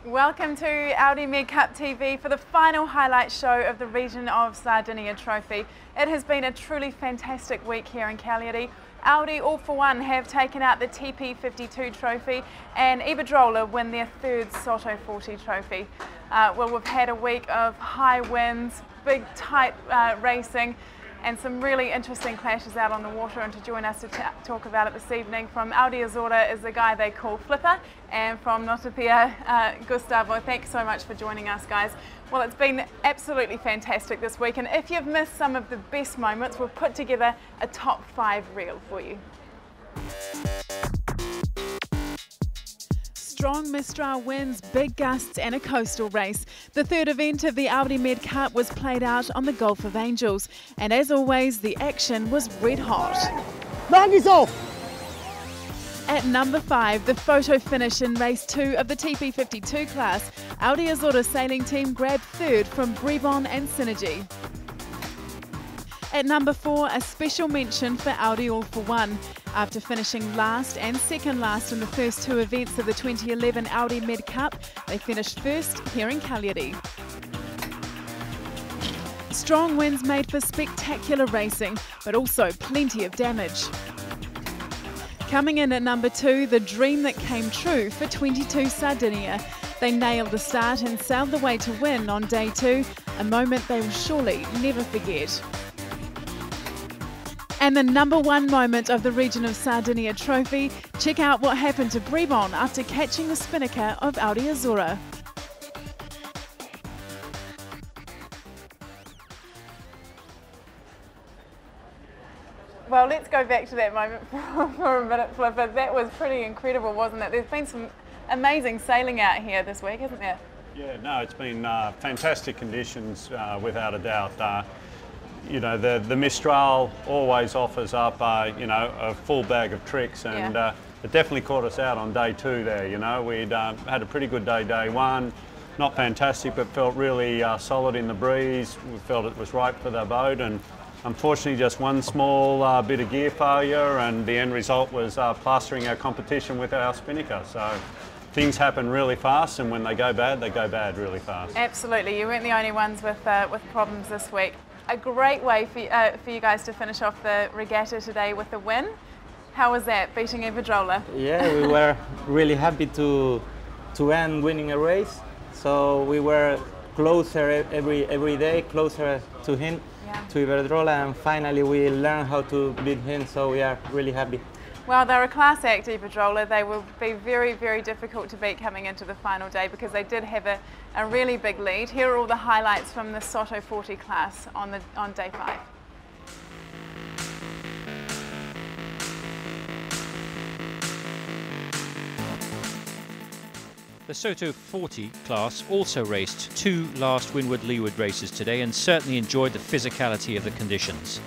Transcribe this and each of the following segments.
Welcome to Audi MedCup TV for the final highlight show of the Region of Sardinia trophy. It has been a truly fantastic week here in Cagliari. Audi ALL4One have taken out the TP52 trophy and Iberdrola win their third Sotto 40 trophy. Well, we've had a week of high winds, big tight racing and some really interesting clashes out on the water, and to join us to talk about it this evening from Audi Azzurra is the guy they call Flipper, and from Notopia, Gustavo. Thanks so much for joining us, guys. Well, it's been absolutely fantastic this week, and if you've missed some of the best moments, we've put together a top 5 reel for you. Strong Mistral winds, big gusts and a coastal race. The third event of the Audi MedCup was played out on the Gulf of Angels, and as always the action was red hot. Mandy's off! At number 5, the photo finish in race 2 of the TP52 class. Audi Azzurra Sailing Team grabbed third from Bribon and Synergy. At number 4, a special mention for Audi ALL4One. After finishing last and second last in the first 2 events of the 2011 Audi MedCup, they finished first here in Cagliari. Strong winds made for spectacular racing, but also plenty of damage. Coming in at number 2, the dream that came true for 22 Sardinia. They nailed the start and sailed the way to win on day 2, a moment they will surely never forget. And the number 1 moment of the Region of Sardinia trophy, check out what happened to Bribon after catching the spinnaker of Audi Azzurra. Well, let's go back to that moment for a minute, Flipper. That was pretty incredible, wasn't it? There's been some amazing sailing out here this week, hasn't there? Yeah, no, it's been fantastic conditions, without a doubt. You know, the Mistral always offers up, you know, a full bag of tricks, and it definitely caught us out on day 2 there. You know, we'd had a pretty good day 1, not fantastic, but felt really solid in the breeze. We felt it was right for the boat, and unfortunately just one small bit of gear failure, and the end result was plastering our competition with our spinnaker. So things happen really fast, and when they go bad really fast. Absolutely, you weren't the only ones with problems this week. A great way for you guys to finish off the regatta today with a win. How was that, beating Iberdrola? Yeah, we were really happy to end winning a race. So we were closer every day, closer to him, to Iberdrola, and finally we learned how to beat him, so we are really happy. Well, they're a class act, Iberdrola. They will be very, very difficult to beat coming into the final day because they did have a really big lead. Here are all the highlights from the Sotto 40 class on day 5. The Sotto 40 class also raced 2 last windward-leeward races today and certainly enjoyed the physicality of the conditions.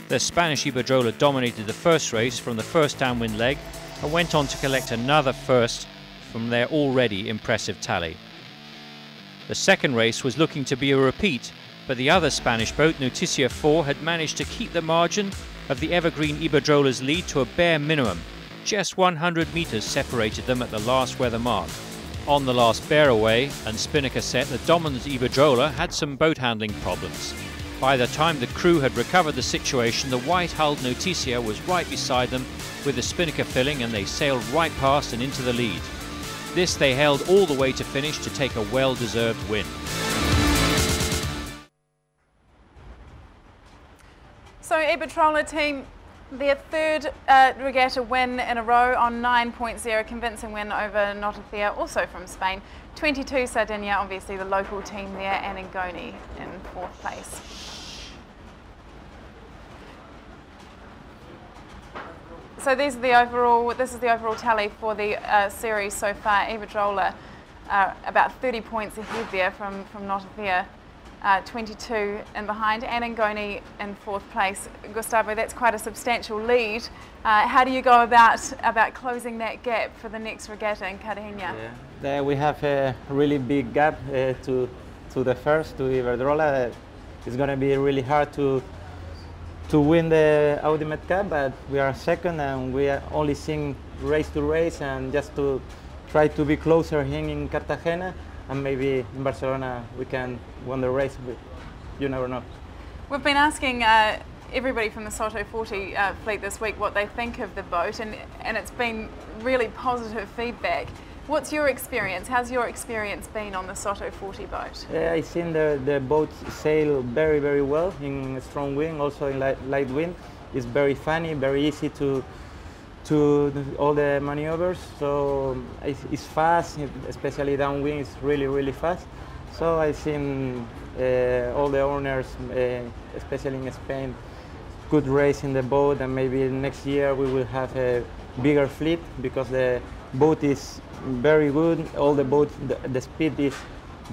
The Spanish Iberdrola dominated the first race from the first downwind leg and went on to collect another first from their already impressive tally. The second race was looking to be a repeat, but the other Spanish boat, Noticia 4, had managed to keep the margin of the evergreen Iberdrola's lead to a bare minimum. Just 100 metres separated them at the last weather mark. On the last bear-away and spinnaker set, the dominant Iberdrola had some boat handling problems. By the time the crew had recovered the situation, the white-hulled Noticia was right beside them with the spinnaker filling, and they sailed right past and into the lead. This they held all the way to finish to take a well-deserved win. So Iberdrola team, their third regatta win in a row on 9.0, convincing win over Notopia, also from Spain. 22 Sardinia, obviously the local team there, and Ngoni in 4th place. So this is the overall tally for the series so far. Iberdrola about 30 points ahead there from Notivea, 22 in behind, and Ngoni in 4th place. Gustavo, that's quite a substantial lead. How do you go about closing that gap for the next regatta in Cartagena? Yeah. There we have a really big gap to the first, to Iberdrola. It's going to be really hard to win the Audi MedCup, but we are second and we are only seeing race to race, and just to try to be closer here in Cartagena, and maybe in Barcelona we can win the race, but you never know. We've been asking everybody from the Soto 40 fleet this week what they think of the boat, and it's been really positive feedback. What's your experience? How's your experience been on the Soto 40 boat? I think the boat sail very, very well in strong wind, also in light wind. It's very funny, very easy to do all the maneuvers. So it's fast, especially downwind. It's really, really fast. So I think all the owners, especially in Spain, could race in the boat, and maybe next year we will have a bigger fleet, because the boat is very good. All the boats, the speed is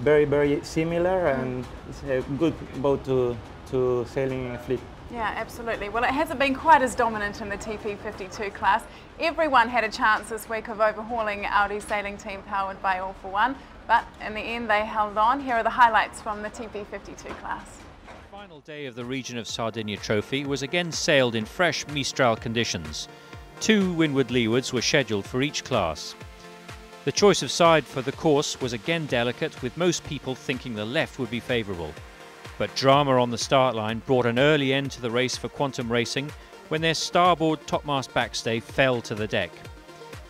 very, very similar, and it's a good boat to sailing in a fleet. Yeah, absolutely. Well, it hasn't been quite as dominant in the TP52 class. Everyone had a chance this week of overhauling Audi Sailing Team powered by ALL4One, but in the end they held on. Here are the highlights from the TP52 class. The final day of the Region of Sardinia Trophy was again sailed in fresh Mistral conditions. 2 windward-leewards were scheduled for each class. The choice of side for the course was again delicate, with most people thinking the left would be favourable. But drama on the start line brought an early end to the race for Quantum Racing when their starboard topmast backstay fell to the deck.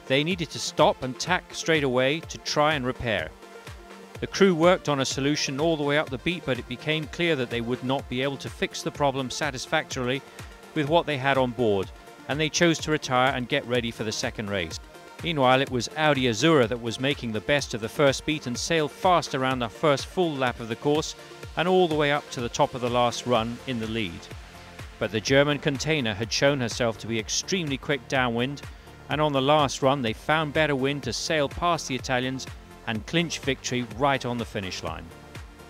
They needed to stop and tack straight away to try and repair. The crew worked on a solution all the way up the beat, but it became clear that they would not be able to fix the problem satisfactorily with what they had on board, and they chose to retire and get ready for the second race. Meanwhile, it was Audi Azzurra that was making the best of the first beat and sailed fast around the first full lap of the course and all the way up to the top of the last run in the lead. But the German container had shown herself to be extremely quick downwind, and on the last run they found better wind to sail past the Italians and clinch victory right on the finish line.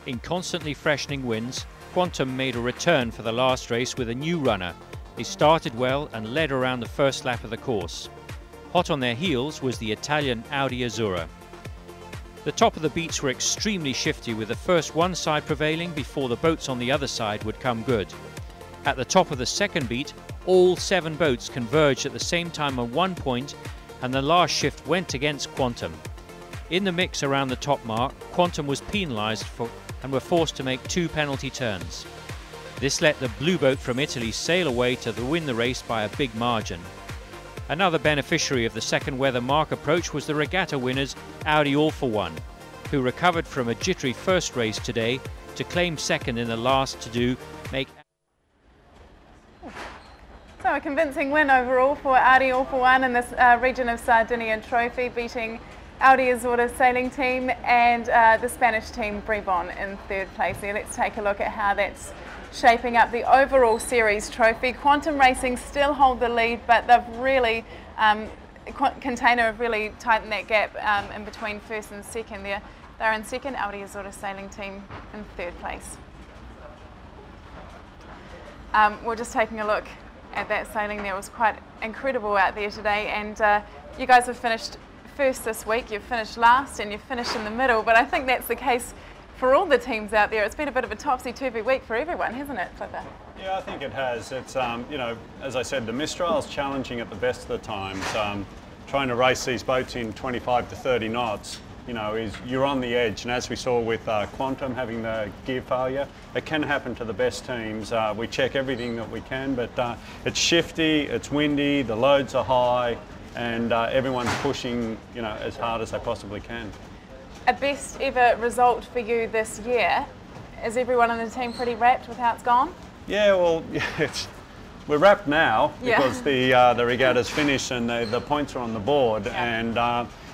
In constantly freshening winds, Quantum made a return for the last race with a new runner. They started well and led around the first lap of the course. Hot on their heels was the Italian Audi Azzurra. The top of the beats were extremely shifty, with the first one side prevailing before the boats on the other side would come good. At the top of the second beat, all 7 boats converged at the same time on 1 point, and the last shift went against Quantum. In the mix around the top mark, Quantum was penalised and were forced to make 2 penalty turns. This let the blue boat from Italy sail away to win the race by a big margin. Another beneficiary of the second weather mark approach was the regatta winners Audi ALL4One, who recovered from a jittery first race today to claim second in the last to-do. So a convincing win overall for Audi ALL4One in this Region of Sardinia Trophy, beating Audi Azzurra Sailing Team and the Spanish team Bribon in 3rd place there. Let's take a look at how that's shaping up the overall series trophy. Quantum Racing still hold the lead, but they've really, Container have really tightened that gap in between first and second there. They're in second, Audi Azzurra Sailing Team in 3rd place. We're just taking a look at that sailing there. It was quite incredible out there today, and you guys have finished first this week. You've finished last and you've finished in the middle, but I think that's the case for all the teams out there. It's been a bit of a topsy-turvy week for everyone, hasn't it, Flipper? Yeah, I think it has. It's, you know, as I said, the Mistral's challenging at the best of the times. Trying to race these boats in 25 to 30 knots, you know, you're on the edge. And as we saw with Quantum having the gear failure, it can happen to the best teams. We check everything that we can, but it's shifty, it's windy, the loads are high, and everyone's pushing, you know, as hard as they possibly can. A best ever result for you this year. Is everyone on the team pretty wrapped with how it's gone? Yeah, well, we're wrapped now because the regatta's finished and the points are on the board. And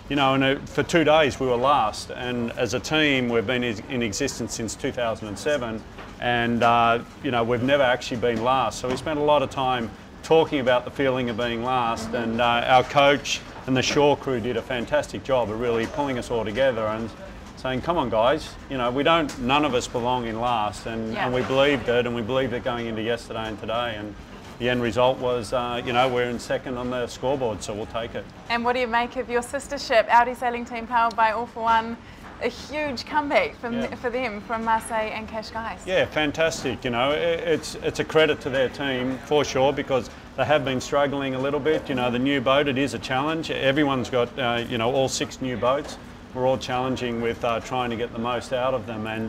you know, for 2 days we were last. And as a team, we've been in existence since 2007, and you know, we've never actually been last. So we spent a lot of time talking about the feeling of being last, and our coach and the shore crew did a fantastic job of really pulling us all together and saying, come on guys, you know, none of us belong in last, and we believed it, and we believed it going into yesterday and today, and the end result was, you know, we're in second on the scoreboard, so we'll take it. And what do you make of your sister ship, Audi Sailing Team, powered by ALL4One? A huge comeback for them from Marseille and Cascais. Yeah, fantastic. You know, it's a credit to their team for sure, because they have been struggling a little bit. You know, the new boat, it is a challenge. Everyone's got, you know, all 6 new boats. We're all challenging with trying to get the most out of them, and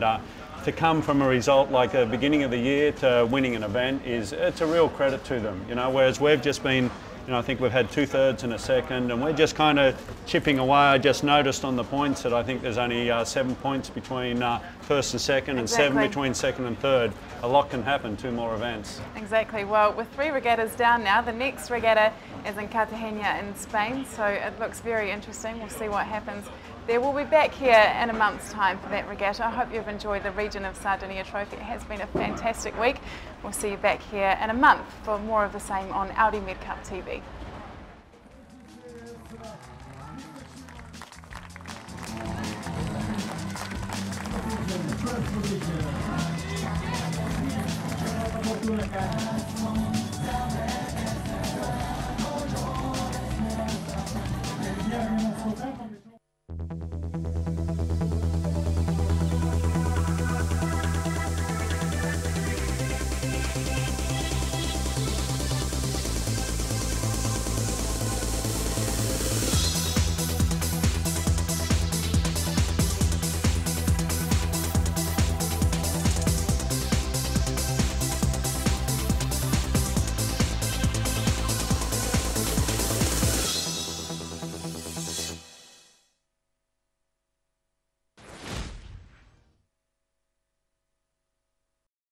to come from a result like the beginning of the year to winning an event it's a real credit to them. You know, whereas we've just been, you know, I think we've had 2/3 and a second, and we're just kind of chipping away. I just noticed on the points that I think there's only 7 points between first and second, and 7 between second and third. A lot can happen, 2 more events. Exactly. Well, with 3 regattas down now, the next regatta is in Cartagena in Spain, so it looks very interesting. We'll see what happens there. We'll be back here in a month's time for that regatta. I hope you've enjoyed the Region of Sardinia Trophy. It has been a fantastic week. We'll see you back here in a month for more of the same on Audi MedCup TV.